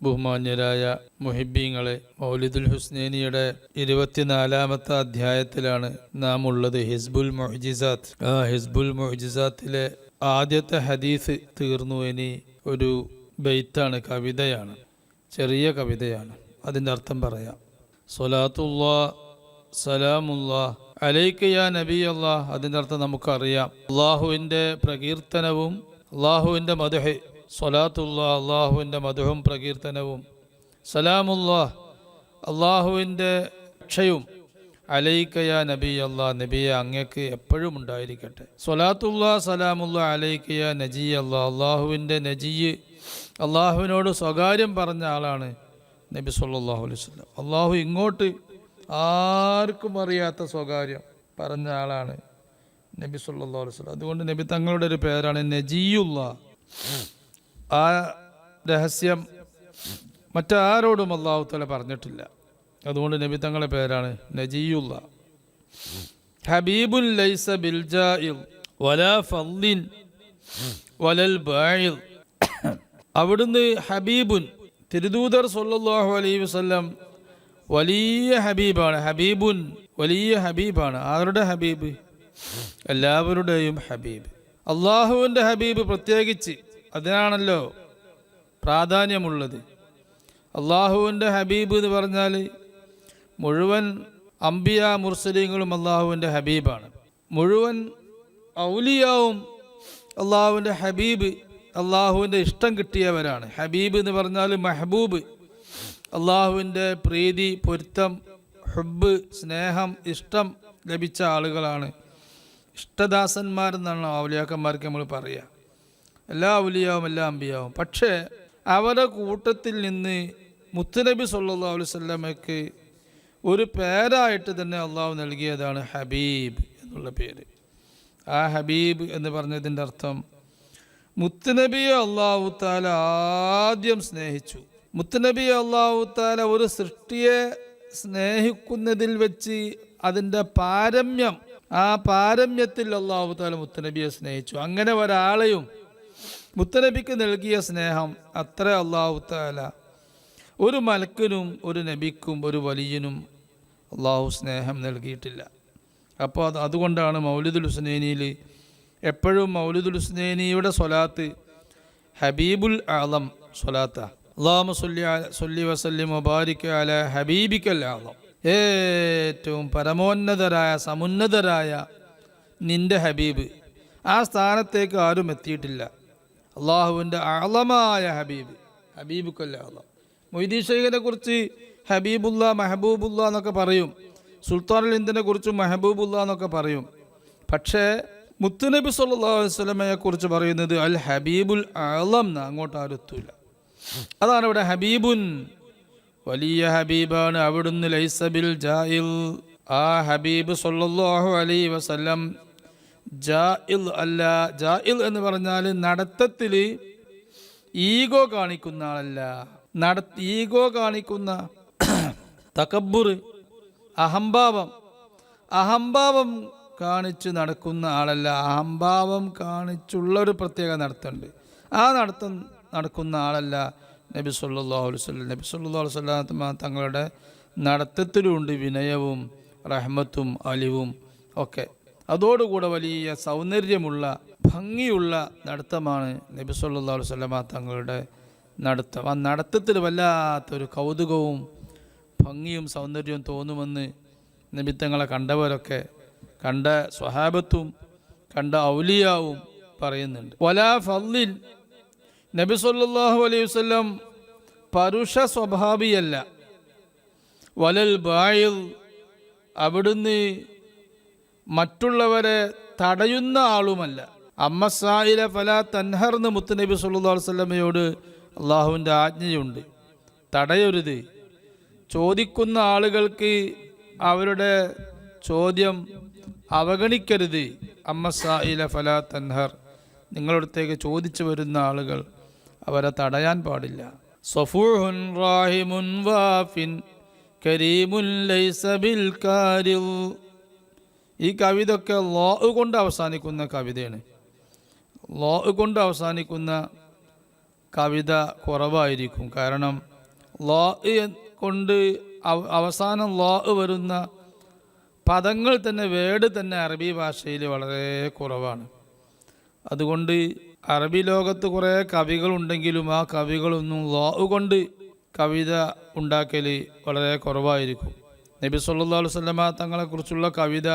ബഹുമാന്യരായ മുഹിബ്ബീങ്ങളെ, മൗലിദുൽ ഹുസ്നൈനിയുടെ 24-ാമത്തെ അധ്യായത്തിലാണ് നാം ഉള്ളത്. ഹിസ്ബുൽ മുഅ്ജിസാത്ത്. ആ ഹിസ്ബുൽ മുഅ്ജിസാത്തിലെ ആദ്യത്തെ ഹദീസ് തീർന്നു. ഇനി ഒരു ബൈത്താണ്, കവിതയാണ്, ചെറിയ കവിതയാണ്. അതിൻ്റെ അർത്ഥം പറയാം. സ്വലാത്തുല്ലാ സലാമുല്ലാ അലൈക യാ നബി അല്ലാഹ്. അതിൻ്റെ അർത്ഥം നമുക്കറിയാം. അള്ളാഹുവിൻ്റെ പ്രകീർത്തനവും അള്ളാഹുവിൻ്റെ മദ്ഹ്. സ്വലാത്തുല്ലാ അള്ളാഹുവിൻ്റെ മദ്ഹും പ്രകീർത്തനവും, സലാമുല്ലാ അള്ളാഹുവിൻ്റെ രക്ഷയും, അലൈക യാ നബി അല്ലാഹ് നബിയെ അങ്ങേക്ക് എപ്പോഴും ഉണ്ടായിരിക്കട്ടെ. സ്വലാത്തുല്ലാ സലാമുല്ലാ അലൈക യാ നജി അല്ലാഹ്. അള്ളാഹുവിൻ്റെ നജിയ്, അള്ളാഹുവിനോട് സ്വകാര്യം പറഞ്ഞ ആളാണ് നബി സല്ലല്ലാഹു അലൈഹി വസല്ലം. അള്ളാഹു ഇങ്ങോട്ട് ആർക്കും അറിയാത്ത സ്വകാര്യം പറഞ്ഞ ആളാണ് നബി സല്ലല്ലാഹു അലൈഹി വസല്ലം. അതുകൊണ്ട് നബി തങ്ങളുടെ ഒരു പേരാണ് നജിയുല്ലാ. ആ രഹസ്യം മറ്റാരോടും അല്ലാഹു തആല പറഞ്ഞിട്ടില്ല. അതുകൊണ്ട് നബി തങ്ങളുടെ പേരാണ് നജിയുല്ലാ. ഹബീബുൻ ലൈസ ബിൽ ജാഇൽ വലാ ഫളിൻ വലൽ ബാഇൽ. അവിടുന്ന് ഹബീബുൻ, തിരുദൂതർ സല്ലല്ലാഹു അലൈഹി വസല്ലം വലിയ ഹബീബാണ്. ഹബീബുൻ വലിയ ഹബീബാണ്. ആരുടെ ഹബീബ്? എല്ലാവരുടെയും ഹബീബ്. അള്ളാഹുവിൻ്റെ ഹബീബ് പ്രത്യേകിച്ച്, അതിനാണല്ലോ പ്രാധാന്യമുള്ളത്. അള്ളാഹുവിൻ്റെ ഹബീബ് എന്ന് പറഞ്ഞാൽ മുഴുവൻ അംബിയ മുർസലീങ്ങളും അള്ളാഹുവിൻ്റെ ഹബീബാണ്. മുഴുവൻ ഔലിയാവും അള്ളാഹുവിൻ്റെ ഹബീബ്, അള്ളാഹുവിൻ്റെ ഇഷ്ടം കിട്ടിയവരാണ്. ഹബീബ് എന്ന് പറഞ്ഞാൽ മെഹബൂബ്, അള്ളാഹുവിൻ്റെ പ്രീതി, പൊരുത്തം, ഹുബ്, സ്നേഹം, ഇഷ്ടം ലഭിച്ച ആളുകളാണ് ഇഷ്ടദാസന്മാരെന്നാണ് ഔലിയാക്കന്മാർക്ക് നമ്മൾ പറയുക. എല്ലാ ഔലിയാവും എല്ലാ അമ്പിയാവും. പക്ഷേ അവരുടെ കൂട്ടത്തിൽ നിന്ന് മുത്തുനബി സല്ലല്ലാഹു അലൈഹി വസല്ലമയ്ക്ക് ഒരു പേരായിട്ട് തന്നെ അള്ളാഹു നൽകിയതാണ് ഹബീബ് എന്നുള്ള പേര്. ആ ഹബീബ് എന്ന് പറഞ്ഞതിൻ്റെ അർത്ഥം മുത്തുനബിയെ അള്ളാഹു തആല ആദ്യം സ്നേഹിച്ചു. മുത്തുനബിയെ അള്ളാഹു തആല ഒരു സൃഷ്ടിയെ സ്നേഹിക്കുന്നതിൽ വെച്ച് അതിൻ്റെ പാരമ്യം, ആ പാരമ്യത്തിൽ അള്ളാഹു തആല മുത്തുനബിയെ സ്നേഹിച്ചു. അങ്ങനെ ഒരാളെയും മുത്തുനബിക്ക് നൽകിയ സ്നേഹം അത്ര അള്ളാഹു തആല ഒരു മലക്കിനും ഒരു നബിക്കും ഒരു വലിയനും അള്ളാഹു സ്നേഹം നൽകിയിട്ടില്ല. അപ്പോൾ അതുകൊണ്ടാണ് മൗലിദുൽ ഹുസ്നൈനിയിൽ എപ്പോഴും മൗലിദുൽ ഹുസ്നൈനിയുടെ സ്വലാത്ത് ഹബീബുൽ ആലം സ്വലാത്താ. അല്ലാഹുമ്മ സ്വല്ലി വസല്ലിം വബാരിക് അലാ ഹബീബിക്കൽ ആലം. ഏറ്റവും പരമോന്നതരായ സമുന്നതരായ നിന്റെ ഹബീബ്, ആ സ്ഥാനത്തേക്ക് ആരും എത്തിയിട്ടില്ല. അള്ളാഹുവിൻ്റെ ആലമായ ഹബീബ്, ഹബീബുക്കൽ ആലം. മൊയ്തീൻ ശൈഖിനെ കുറിച്ച് ഹബീബുല്ല, മെഹബൂബുല്ല എന്നൊക്കെ പറയും. സുൽത്താനുൽ ഹിന്ദിനെ കുറിച്ച് മെഹബൂബുല്ല എന്നൊക്കെ പറയും. പക്ഷേ മുത്തുനബി സല്ലല്ലാഹു അലൈഹി വസല്ലമയെ കുറിച്ച് പറയുന്നത് അൽ ഹബീബുൽ ആലം എന്ന്. അങ്ങോട്ട് ആരും എത്തൂല. അതാണ് ഇവിടെ ഹബീബുൻ, വലിയ ഹബീബാണ്. അവിടുന്ന് ലൈസ ബിൽ ജാഇൽ, ആ ഹബീബ് സല്ലല്ലാഹു അലൈഹി വസല്ലം ജാഇൽ അല്ല. ജാഇൽ എന്ന് പറഞ്ഞാൽ നടത്തത്തിൽ ഈഗോ കാണിക്കുന്ന ആളല്ല. ഈഗോ കാണിക്കുന്ന തകബ്ബുർ, അഹംഭാവം കാണിച്ച് നടക്കുന്ന ആളല്ല. അഹംഭാവം കാണിച്ചുള്ളൊരു പ്രത്യേക നടത്തമുണ്ട്. ആ നടത്തം നടക്കുന്ന ആളല്ല നബി സല്ലല്ലാഹു അലൈഹി വസല്ലം. നബി സല്ലല്ലാഹു അലൈഹി വസല്ലം തങ്ങളുടെ നടത്തത്തിലുണ്ട് വിനയവും റഹ്മത്തും അലിവും ഒക്കെ. അതോടുകൂടെ വലിയ സൗന്ദര്യമുള്ള ഭംഗിയുള്ള നടത്തമാണ് നബി സല്ലല്ലാഹു അലൈഹി വസല്ലം തങ്ങളുടെ നടത്തം. ആ നടത്തത്തിൽ വല്ലാത്തൊരു കൗതുകവും ഭംഗിയും സൗന്ദര്യവും തോന്നുമെന്ന് നബിത്തങ്ങളെ കണ്ടവരൊക്കെ, കണ്ട സ്വഹാബത്തും കണ്ട ഔലിയാവും പറയുന്നുണ്ട്. വലാ ഫളിൻ, നബി സല്ലല്ലാഹു അലൈഹി വസല്ലം പരുഷ സ്വഭാവിയല്ല. വലൽ ബായിൽ, അവിടുന്ന് മറ്റുള്ളവരെ തടയുന്ന ആളുമല്ല. അമ്മസായില ഫലാ തൻഹർന്ന് മുത്തുനബി സല്ലല്ലാഹു അലൈഹി വസല്ലമയോട് അള്ളാഹുവിൻ്റെ ആജ്ഞയുണ്ട്, തടയരുത്. ചോദിക്കുന്ന ആളുകൾക്ക് അവരുടെ ചോദ്യം അവഗണിക്കരുത്. അമ്മസായില ഫലാ തൻഹർ, നിങ്ങളടുത്തേക്ക് ചോദിച്ചു വരുന്ന ആളുകൾ അവരെ തടയാൻ പാടില്ല. സഫൂഹുൻ റാഹിമുൻ വാഫിൻ കരീമുൻ ലൈസ ബിൽ കാരിൽ. ഈ കവിത ഒക്കെ ലോ കൊണ്ട് അവസാനിക്കുന്ന കവിതയാണ്. ലോ കൊണ്ട് അവസാനിക്കുന്ന കവിത കുറവായിരിക്കും. കാരണം ലാ കൊണ്ട് അവസാനം ലാ വരുന്ന പദങ്ങൾ തന്നെ, വേർഡ് തന്നെ അറബി ഭാഷയിൽ വളരെ കുറവാണ്. അതുകൊണ്ട് അറബി ലോകത്ത് കുറേ കവികളുണ്ടെങ്കിലും ആ കവികളൊന്നും ലാ കൊണ്ട് കവിത ഉണ്ടാക്കൽ വളരെ കുറവായിരിക്കും. നബി സല്ലല്ലാഹു അലൈഹി വസല്ലമ തങ്ങളെക്കുറിച്ചുള്ള കവിത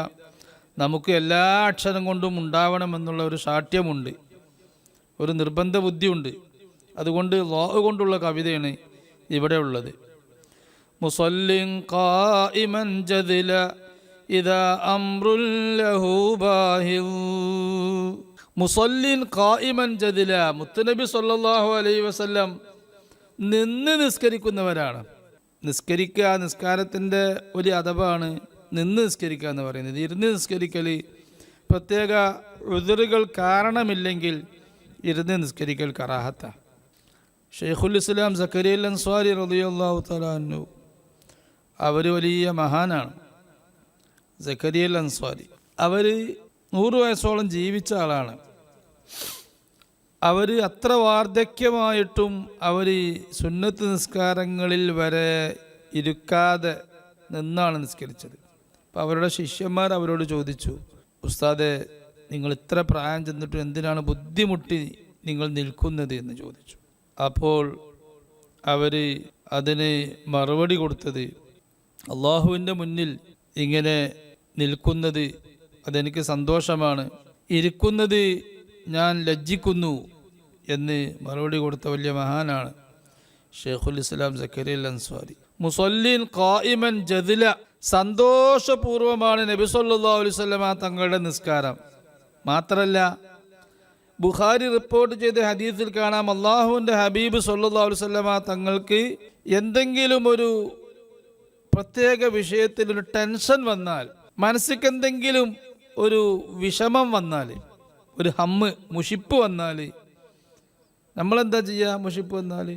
നമുക്ക് എല്ലാ അക്ഷരം കൊണ്ടും ഉണ്ടാവണമെന്നുള്ള ഒരു ശാഠ്യമുണ്ട്, ഒരു നിർബന്ധ ബുദ്ധിയുണ്ട്. അതുകൊണ്ട് ലാ കൊണ്ടുള്ള കവിതയാണ് ഇവിടെ ഉള്ളത്. മുസല്ലിൻ ഖായിമൻ ജദില ഇദാ അംറുൻ ലഹു ബാഹിൽ. മുസല്ലിൻ ഖായിമൻ ജദില, മുത്തുനബി സല്ലല്ലാഹു അലൈഹി വസല്ലം നിന്ന് നിസ്കരിക്കുന്നവരാണ്. നിസ്കരിക്കുക, നിസ്കാരത്തിൻ്റെ ഒരു അദബാണ് നിന്ന് നിസ്കരിക്കുക എന്ന് പറയുന്നത്. ഇരുന്ന് നിസ്കരിക്കൽ പ്രത്യേക ഉദറുകൾ കാരണമില്ലെങ്കിൽ ഇരുന്ന് നിസ്കരിക്കൽ കറാഹത്ത. ഷെയ്ഖുൽ ഇസ്ലാം സക്കരിയ അൻസ്വാരി റളിയല്ലാഹു തആല അൻഹു, അവർ വലിയ മഹാനാണ്. സക്കരിയ അൻസ്വാരി അവർ 100 വയസ്സോളം ജീവിച്ച ആളാണ്. അവർ അത്ര വാർദ്ധക്യമായിട്ടും അവർ സുന്നത്ത് നിസ്കാരങ്ങളിൽ വരെ ഇരിക്കാതെ നിന്നാണ് നിസ്കരിച്ചത്. അപ്പോൾ അവരുടെ ശിഷ്യന്മാർ അവരോട് ചോദിച്ചു, ഉസ്താദെ, നിങ്ങൾ ഇത്ര പ്രായം ചെന്നിട്ടും എന്തിനാണ് ബുദ്ധിമുട്ടി നിങ്ങൾ നിൽക്കുന്നത് എന്ന് ചോദിച്ചു. അപ്പോൾ അവർ അതിന് മറുപടി കൊടുത്തത്, അള്ളാഹുവിൻ്റെ മുന്നിൽ ഇങ്ങനെ നിൽക്കുന്നത് അതെനിക്ക് സന്തോഷമാണ്, ഇരിക്കുന്നത് ഞാൻ ലജ്ജിക്കുന്നു എന്ന് മറുപടി കൊടുത്ത വലിയ മഹാനാണ് ഷെയ്ഖുൽ ഇസ്ലാം സക്കരിയ അൻസ്വാരി. മുസല്ലിൻ ഖായിമൻ ജദില, സന്തോഷപൂർവമാണ് നബി സല്ലല്ലാഹു അലൈഹി വസല്ലമ തങ്ങളുടെ നിസ്കാരം. മാത്രമല്ല, ബുഖാരി റിപ്പോർട്ട് ചെയ്ത ഹദീസിൽ കാണാം, അള്ളാഹുവിൻ്റെ ഹബീബ് സല്ലല്ലാഹു അലൈഹി വസല്ലമ തങ്ങൾക്ക് എന്തെങ്കിലും ഒരു പ്രത്യേക വിഷയത്തിൽ ഒരു ടെൻഷൻ വന്നാൽ, മനസ്സിക്ക് എന്തെങ്കിലും ഒരു വിഷമം വന്നാൽ, ഒരു ഹമ്മ്, മുഷിപ്പ് വന്നാൽ നമ്മളെന്താ ചെയ്യുക? മുഷിപ്പ് വന്നാൽ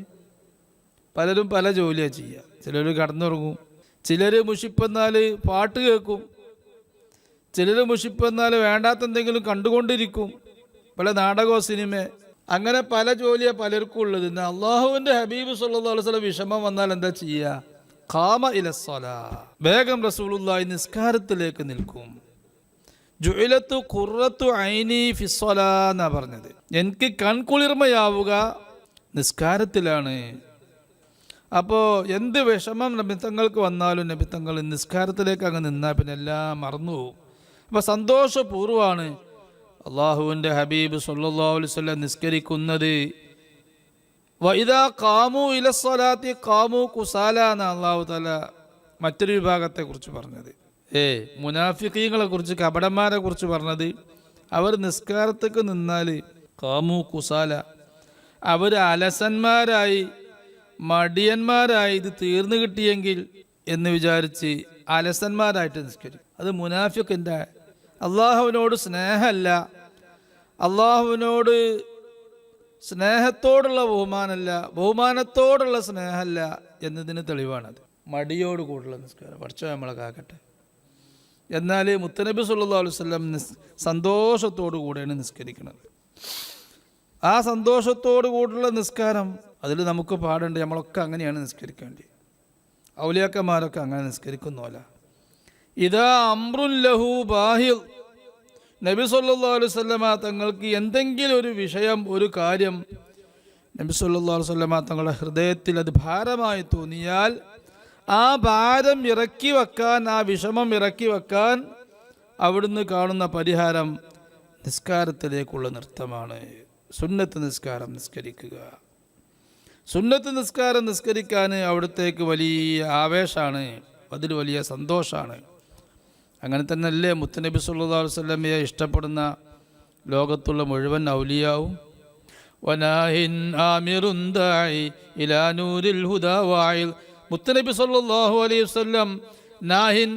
പലരും പല ജോലിയാണ് ചെയ്യുക. ചിലർ കടന്നുറങ്ങും, ചിലർ മുഷിപ്പ് വന്നാൽ പാട്ട് കേൾക്കും, ചിലർ മുഷിപ്പ് വന്നാൽ വേണ്ടാത്ത എന്തെങ്കിലും കണ്ടുകൊണ്ടിരിക്കും, പല നാടകമോ സിനിമ, അങ്ങനെ പല ജോലിയാണ് പലർക്കും ഉള്ളത്. എന്നാൽ അള്ളാഹുവിൻ്റെ ഹബീബ് സല്ലല്ലാഹു അലൈഹി വസല്ലം വിഷമം വന്നാൽ എന്താ ചെയ്യുക? ഖാമ ഇലസ്സലാ, വേഗം റസൂലുള്ളാഹി നിസ്കാരത്തിലേക്ക് നിൽക്കും. ജുഇലത്തു ഖുറത്തു ഐനി ഫിസ്സലാ എന്നാ പറഞ്ഞത്. എനിക്ക് കൺകുളിർമയാവുക നിസ്കാരത്തിലാണ്. അപ്പോൾ എന്ത് വിഷമം നബിത്തങ്ങൾക്ക് വന്നാലും നബിത്തങ്ങൾ നിസ്കാരത്തിലേക്ക് അങ്ങ് നിന്നാൽ പിന്നെ എല്ലാം മറന്നു പോകും. അപ്പോൾ സന്തോഷപൂർവ്വമാണ് അള്ളാഹുവിൻ്റെ ഹബീബ് സല്ലല്ലാഹു അലൈഹി വസല്ലം നിസ്കരിക്കുന്നത്. വഇദാ ഖാമു ഇലസ്സലാത്തി ഖാമു കുസാല എന്ന അള്ളാഹു തആല മറ്റൊരു വിഭാഗത്തെക്കുറിച്ച് പറഞ്ഞത്. മുനാഫിഖീങ്ങളെ കുറിച്ച്, കപടന്മാരെ കുറിച്ച് പറഞ്ഞത്, അവർ നിസ്കാരത്തേക്ക് നിന്നാൽ ഖാമു കുസാല, അവർ അലസന്മാരായി, മടിയന്മാരായി, ഇത് തീർന്നു കിട്ടിയെങ്കിൽ എന്ന് വിചാരിച്ച് അലസന്മാരായിട്ട് നിസ്കരിക്കും. അത് മുനാഫിഖിൻ്റെ, അള്ളാഹുവിനോട് സ്നേഹമല്ല, അള്ളാഹുവിനോട് സ്നേഹത്തോടുള്ള ബഹുമാനമല്ല, ബഹുമാനത്തോടുള്ള സ്നേഹമല്ല എന്നതിന് തെളിവാണത്. മടിയോട് കൂടുള്ള നിസ്കാരം പഠിച്ചോ നമ്മളെ കാക്കട്ടെ. എന്നാൽ മുത്തനബി സല്ലല്ലാഹു അലൈഹി വസല്ലം സന്തോഷത്തോടു കൂടെയാണ് നിസ്കരിക്കുന്നത്. ആ സന്തോഷത്തോടു കൂടെയുള്ള നിസ്കാരം അതിൽ നമുക്ക് പാടുണ്ട്. നമ്മളൊക്കെ അങ്ങനെയാണ് നിസ്കരിക്കേണ്ടത്. ഔലിയാക്കന്മാരൊക്കെ അങ്ങനെ നിസ്കരിക്കുന്നോല. ഇദാ അംറുൻ ലഹു ബാഹിൽ, നബി സല്ലല്ലാഹു അലൈഹി വസല്ലമ തങ്ങൾക്ക് എന്തെങ്കിലും ഒരു വിഷയം, ഒരു കാര്യം നബി സല്ലല്ലാഹു അലൈഹി വസല്ലമ തങ്ങളുടെ ഹൃദയത്തിൽ അത് ഭാരമായി തോന്നിയാൽ ആ ഭാരം ഇറക്കി വെക്കാൻ, ആ വിഷമം ഇറക്കി വെക്കാൻ അവിടുന്ന് കാണുന്ന പരിഹാരം നിസ്കാരത്തിലേക്കുള്ള നൃത്തമാണ്. സുന്നത്ത് നിസ്കാരം നിസ്കരിക്കുക. സുന്നത്ത് നിസ്കാരം നിസ്കരിക്കാൻ അവിടത്തേക്ക് വലിയ ആവേശമാണ്, അതിൽ വലിയ സന്തോഷമാണ്. അങ്ങനെ തന്നെയല്ലേ മുത്തുനബി സല്ലല്ലാഹു അലൈഹി വസല്ലമയെ ഇഷ്ടപ്പെടുന്ന ലോകത്തുള്ള മുഴുവൻ ഔലിയാവും. വനാഹിൻ ആമിറുൻ ദാഇ ഇലാ നൂരിൽ ഹുദാ വായിൽ, മുത്തുനബി സല്ലല്ലാഹു അലൈഹി വസല്ലം നാഹിൻ,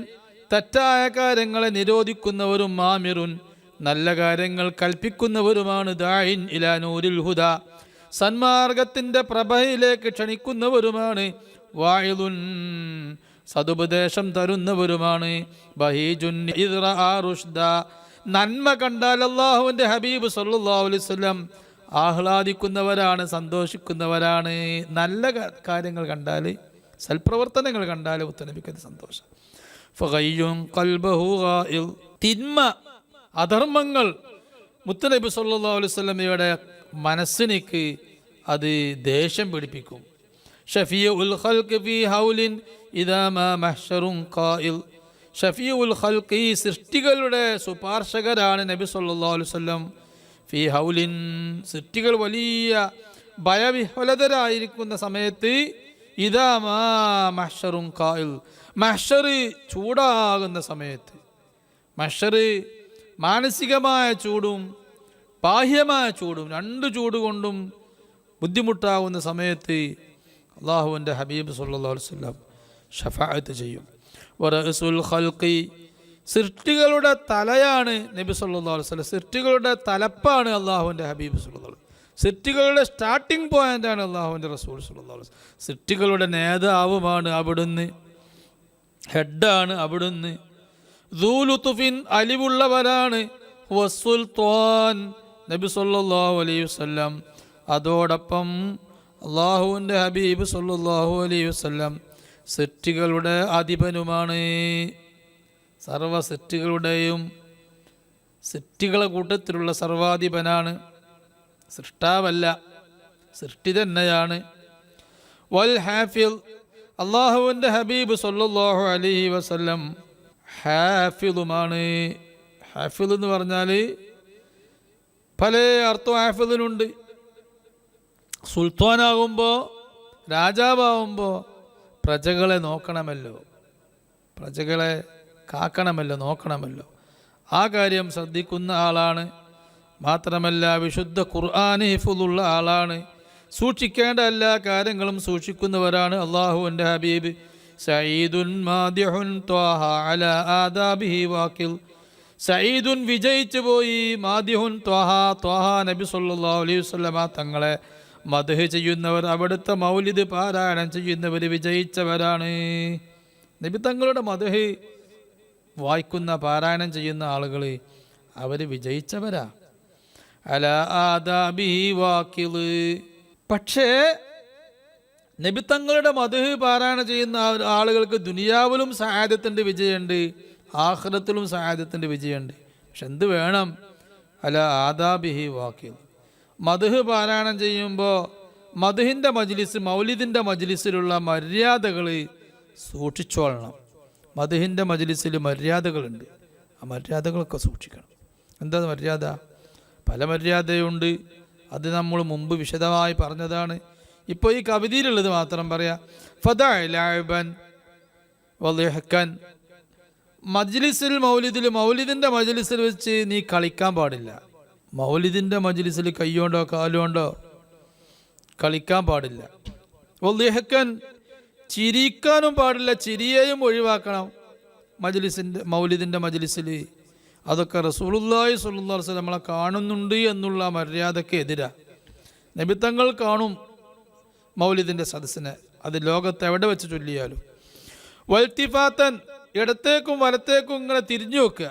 തെറ്റായ കാര്യങ്ങളെ നിരോധിക്കുന്നവരും, ആമിറുൻ, നല്ല കാര്യങ്ങൾ കൽപ്പിക്കുന്നവരുമാണ്. ദാഇൻ ഇലാ നൂരിൽ ഹുദാ, സന്മാർഗത്തിൻ്റെ പ്രഭയിലേക്ക് ക്ഷണിക്കുന്നവരുമാണ്. വായിലുൻ, സതുപദേശം തരുന്നവരുമാണ്. ബഹീജുൻ ഇദ്റാ റുഷ്ദ, നന്മ കണ്ടാൽ അല്ലാഹുവിൻ്റെ ഹബീബ് സല്ലല്ലാഹു അലൈഹി വസല്ലം ആഹ്ലാദിക്കുന്നവരാണ്, സന്തോഷിക്കുന്നവരാണ്. നല്ല കാര്യങ്ങൾ കണ്ടാൽ, സൽപ്രവർത്തനങ്ങൾ കണ്ടാൽ മുത്തുനബിക്ക് അത് സന്തോഷം. ഫഗയ്യുൻ ഖൽബഹു ഗാഇൽ, തിന്മ അധർമ്മങ്ങൾ മുത്തുനബി സല്ലല്ലാഹു അലൈഹി വസല്ലമയുടെ മനസ്സിലേക്ക് അത് ദേഷ്യം പിടിപ്പിക്കും. ഷഫീഉൽ ഖൽഖ് ഫീ ഹൗലിൻ ഇദാ മാ മഹ്ശറുൻ ഖായിൽ, ഷഫീഉൽ ഖൽഖ്, ഈ സൃഷ്ടികളുടെ ശുപാർശകരാണ് നബി സല്ലല്ലാഹു അലൈഹി വസല്ലം. ഫീ ഹൗലിൻ, സൃഷ്ടികൾ വലിയ ഭയവിഹ്വലതരായിരിക്കുന്ന സമയത്ത്, ഇദാ മാ മഹ്ശറുൻ ഖായിൽ, മഹ്ശർ ചൂടാകുന്ന സമയത്ത്, മഹ്ശർ മാനസികമായ ചൂടും ബാഹ്യമായ ചൂടും, രണ്ട് ചൂട് കൊണ്ടും ബുദ്ധിമുട്ടാകുന്ന സമയത്ത് അള്ളാഹുവിൻ്റെ ഹബീബ് സല്ലല്ലാഹു അലൈഹി വസല്ലം ഷഫാഅത്ത് ചെയ്യും. വറഅസുൽ ഖൽഖി, സൃഷ്ടികളുടെ തലയാണ് നബി സല്ലല്ലാഹു അലൈഹി വസല്ലം, സൃഷ്ടികളുടെ തലപ്പാണ് അള്ളാഹുവിൻ്റെ ഹബീബ് സല്ലല്ലാഹു അലൈഹി വസല്ലം, സൃഷ്ടികളുടെ സ്റ്റാർട്ടിംഗ് പോയിൻ്റാണ് അള്ളാഹുവിൻ്റെ റസൂൽ സല്ലല്ലാഹു അലൈഹി വസല്ലം, സൃഷ്ടികളുടെ നേതാവുമാണ് അവിടുന്ന്, ഹെഡാണ് അവിടുന്ന്. ദൂലുതുഫിൻ, അലിവുള്ളവരാണ്. വസുൽത്താൻ, നബി സല്ലല്ലാഹു അലൈഹി വസല്ലം. അതോടൊപ്പം അള്ളാഹുവിൻ്റെ ഹബീബ് സല്ലല്ലാഹു അലൈഹി വസല്ലം സൃഷ്ടികളുടെ അധിപനുമാണ്. സർവ സൃഷ്ടികളുടെയും, സൃഷ്ടികളെ കൂട്ടത്തിലുള്ള സർവാധിപനാണ്. സൃഷ്ടാവല്ല, സൃഷ്ടി തന്നെയാണ്. വൽ ഹാഫിൽ, അള്ളാഹുവിൻ്റെ ഹബീബ് സല്ലല്ലാഹു അലൈഹി വസല്ലം ഹാഫിളുമാണ്. ഹാഫിൾ എന്ന് പറഞ്ഞാൽ പല അർത്ഥം ഹാഫിളിനുണ്ട്. സുൽത്താനാകുമ്പോൾ, രാജാവാകുമ്പോൾ പ്രജകളെ നോക്കണമല്ലോ, പ്രജകളെ കാക്കണമല്ലോ, നോക്കണമല്ലോ. ആ കാര്യം ശ്രദ്ധിക്കുന്ന ആളാണ്. മാത്രമല്ല വിശുദ്ധ ഖുർആന് ഹിഫ്ളുള്ള ആളാണ്. സൂക്ഷിക്കേണ്ട എല്ലാ കാര്യങ്ങളും സൂക്ഷിക്കുന്നവരാണ് അള്ളാഹുവിൻ്റെ ഹബീബ്. സഈദുൻ മാദിഹുൻ ത്വാഹ അലാ ആദാബിഹി വാക്കിൽ, സഈദുൻ വിജയിച്ചു പോയി, മാദിഹുൻ ത്വാഹ, ത്വാഹ നബി സല്ലല്ലാഹു അലൈഹി വസല്ലമ തങ്ങളെ മദ്ഹ് ചെയ്യുന്നവർ, അവിടുത്തെ മൗലിദ് പാരായണം ചെയ്യുന്നവർ വിജയിച്ചവരാണ്. നബി തങ്ങളുടെ മദ്ഹ് വായിക്കുന്ന, പാരായണം ചെയ്യുന്ന ആളുകൾ അവർ വിജയിച്ചവരാ. അലാ ആദാബിഹി വാക്കിൽ. പക്ഷേ നബി തങ്ങളുടെ മദ്ഹ് പാരായണം ചെയ്യുന്ന ആളുകൾക്ക് ദുനിയാവിലും സആദത്തിൻ്റെ വിജയമുണ്ട്, ആഖിറത്തിലും സആദത്തിൻ്റെ വിജയമുണ്ട്. പക്ഷെ എന്ത് വേണം? അലാ ആദാബിഹി വാക്കിൽ. മദ്ഹ് പാരായണം ചെയ്യുമ്പോൾ മദ്ഹിൻ്റെ മജ്ലിസ്, മൗലിദിൻ്റെ മജ്ലിസിലുള്ള മര്യാദകൾ സൂക്ഷിച്ചോളണം. മദ്ഹിൻ്റെ മജ്ലിസിൽ മര്യാദകളുണ്ട്, ആ മര്യാദകളൊക്കെ സൂക്ഷിക്കണം. എന്താ മര്യാദ? പല മര്യാദയുണ്ട്, അത് നമ്മൾ മുമ്പ് വിശദമായി പറഞ്ഞതാണ്. ഇപ്പോൾ ഈ കവിതയിലുള്ളത് മാത്രം പറയാം. ഫദഅലഅബൻ വളിഹ്കൻ, മജ്ലിസിൽ മൗലിദിൽ, മൗലിദിൻ്റെ മജ്ലിസിൽ വെച്ച് നീ കളിക്കാൻ പാടില്ല. മൗലിദിൻ്റെ മജ്ലിസിൽ കൈകൊണ്ടോ കാലുകൊണ്ടോ കളിക്കാൻ പാടില്ല. വളിഹ്കൻ, ചിരിക്കാനും പാടില്ല, ചിരിയെയും ഒഴിവാക്കണം മജ്ലിസിൻ്റെ, മൗലിദിൻ്റെ മജ്ലിസിൽ. അതൊക്കെ റസൂലുള്ളാഹി സ്വല്ലല്ലാഹു അലൈഹി വസല്ലം നമ്മളെ കാണുന്നുണ്ട് എന്നുള്ള മര്യാദയ്ക്ക് എതിരാ. നബിത്തങ്ങൾ കാണും മൗലിദിൻ്റെ സദസ്സിനെ, അത് ലോകത്ത് എവിടെ വെച്ച് ചൊല്ലിയാലും. വൽത്തിഫാത്തൻ, ഇടത്തേക്കും വലത്തേക്കും ഇങ്ങനെ തിരിഞ്ഞു നോക്കുക.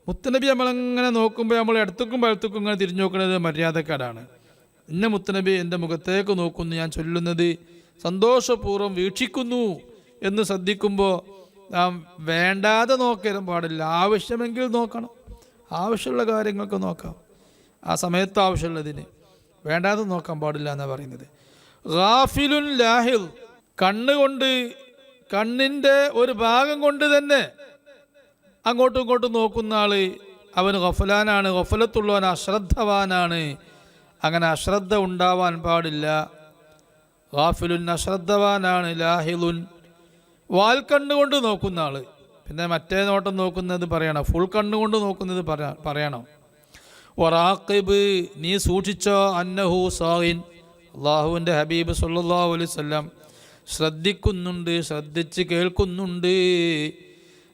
മുത്തുനബി നമ്മളങ്ങനെ നോക്കുമ്പോൾ നമ്മൾ ഇടത്തേക്കും വലത്തേക്കും ഇങ്ങനെ തിരിഞ്ഞു നോക്കുന്നത് മര്യാദക്കാരാണ്. ഇന്ന മുത്തുനബി എൻ്റെ മുഖത്തേക്ക് നോക്കുന്നു, ഞാൻ ചൊല്ലുന്നത് സന്തോഷപൂർവ്വം വീക്ഷിക്കുന്നു എന്ന് ശ്രദ്ധിക്കുമ്പോൾ നാം വേണ്ടാതെ നോക്കാൻ പാടില്ല. ആവശ്യമെങ്കിൽ നോക്കണം, ആവശ്യമുള്ള കാര്യങ്ങൾക്ക് നോക്കാം, ആ സമയത്ത് ആവശ്യമുള്ളതിന്. വേണ്ടാതെ നോക്കാൻ പാടില്ല എന്നാണ് പറയുന്നത്. ഗാഫിലുൻ ലാഹിൽ, കണ്ണുകൊണ്ട്, കണ്ണിൻ്റെ ഒരു ഭാഗം കൊണ്ട് തന്നെ അങ്ങോട്ടും ഇങ്ങോട്ടും നോക്കുന്ന ആൾ അവൻ ഗഫലാനാണ്, ഗഫലത്തുള്ളവൻ അശ്രദ്ധവാനാണ്. അങ്ങനെ അശ്രദ്ധ ഉണ്ടാവാൻ പാടില്ല. ഗാഫിലുൻ, അശ്രദ്ധവാനാണ്. ലാഹിലുൻ, വാൽക്കണ്ണുകൊണ്ട് നോക്കുന്ന ആൾ. പിന്നെ മറ്റേ നോട്ടം നോക്കുന്നത് പറയണം, ഫുൾ കണ്ണുകൊണ്ട് നോക്കുന്നത് പറയണം. വറാഖിബ്, നീ സൂക്ഷിച്ചോ, അന്നഹു സാഹിൻ, അള്ളാഹുവിൻ്റെ ഹബീബ് സല്ലല്ലാഹു അലൈഹി വസല്ലം ശ്രദ്ധിക്കുന്നുണ്ട്, ശ്രദ്ധിച്ച് കേൾക്കുന്നുണ്ട്.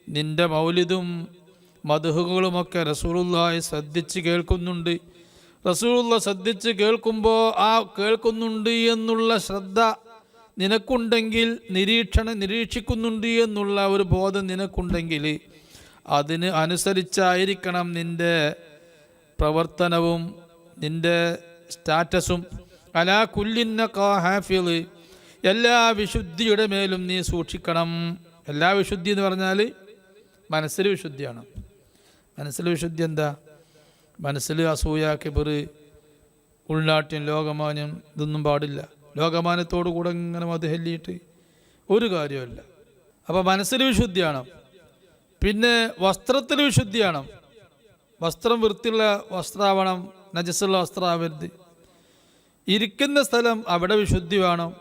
നിൻ്റെ മൗലിദും മദ്ഹുകളുമൊക്കെ റസൂലുള്ളാഹി ശ്രദ്ധിച്ച് കേൾക്കുന്നുണ്ട്. റസൂലുള്ള ശ്രദ്ധിച്ച് കേൾക്കുമ്പോൾ ആ കേൾക്കുന്നുണ്ട് എന്നുള്ള ശ്രദ്ധ നിനക്കുണ്ടെങ്കിൽ, നിരീക്ഷിക്കുന്നുണ്ട് എന്നുള്ള ഒരു ബോധം നിനക്കുണ്ടെങ്കിൽ അതിന് അനുസരിച്ചായിരിക്കണം നിൻ്റെ പ്രവർത്തനവും നിൻ്റെ സ്റ്റാറ്റസും അലാ കുല്ലിന്നക ഹാഫിള്, എല്ലാ വിശുദ്ധിയുടെ മേലും നീ സൂക്ഷിക്കണം. എല്ലാ വിശുദ്ധി എന്ന് പറഞ്ഞാൽ മനസ്സിൽ വിശുദ്ധിയാണ്. മനസ്സിൽ വിശുദ്ധി എന്താ? മനസ്സിൽ അസൂയ, കിബറ്, ഉൾനാട്യം, ലോകമാന്യം ഇതൊന്നും പാടില്ല. ലോകമാന്യത്തോടു കൂടെ ഇങ്ങനെ മദ്ഹല്ലിയിട്ട് ഒരു കാര്യമല്ല. അപ്പോൾ മനസ്സിൽ വിശുദ്ധിയാണ്. പിന്നെ വസ്ത്രത്തിൽ വിശുദ്ധിയാണ്. വസ്ത്രം വൃത്തിയുള്ള വസ്ത്രമാവണം, നജസ്സുള്ള വസ്ത്രമാവരുത്. ഇരിക്കുന്ന സ്ഥലം അവിടെ വിശുദ്ധി വേണം.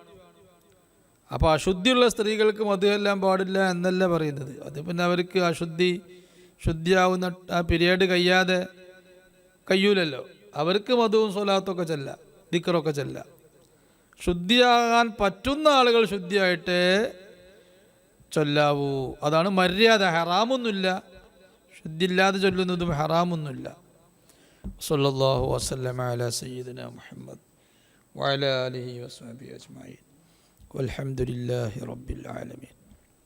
അപ്പോൾ അശുദ്ധിയുള്ള സ്ത്രീകൾക്ക് മധുവെല്ലാം പാടില്ല എന്നല്ല പറയുന്നത്. അത് പിന്നെ അവർക്ക് ശുദ്ധിയാവുന്ന ആ പീരീഡ് കഴിയാതെ കഴിയൂലല്ലോ. അവർക്ക് മധുവും സ്വലാത്തൊക്കെ ചെല്ലാം, ദിക്റൊക്കെ ചെല്ലാം. ശുദ്ധിയാകാൻ പറ്റുന്ന ആളുകൾ ശുദ്ധിയായിട്ടേ ചൊല്ലാവൂ. അതാണ് മര്യാദ. ഹറാമൊന്നുമില്ല, ശുദ്ധിയില്ലാതെ ചൊല്ലുന്നതും ഹറാമൊന്നുമില്ല. സല്ലല്ലാഹു വസല്ലമ അലാ സയ്യിദിന മുഹമ്മദ് വഅലാ ആലിഹി വസ്ഹബിഹി അജ്മഈൻ വൽഹംദുലില്ലാഹി റബ്ബിൽ ആലമീൻ.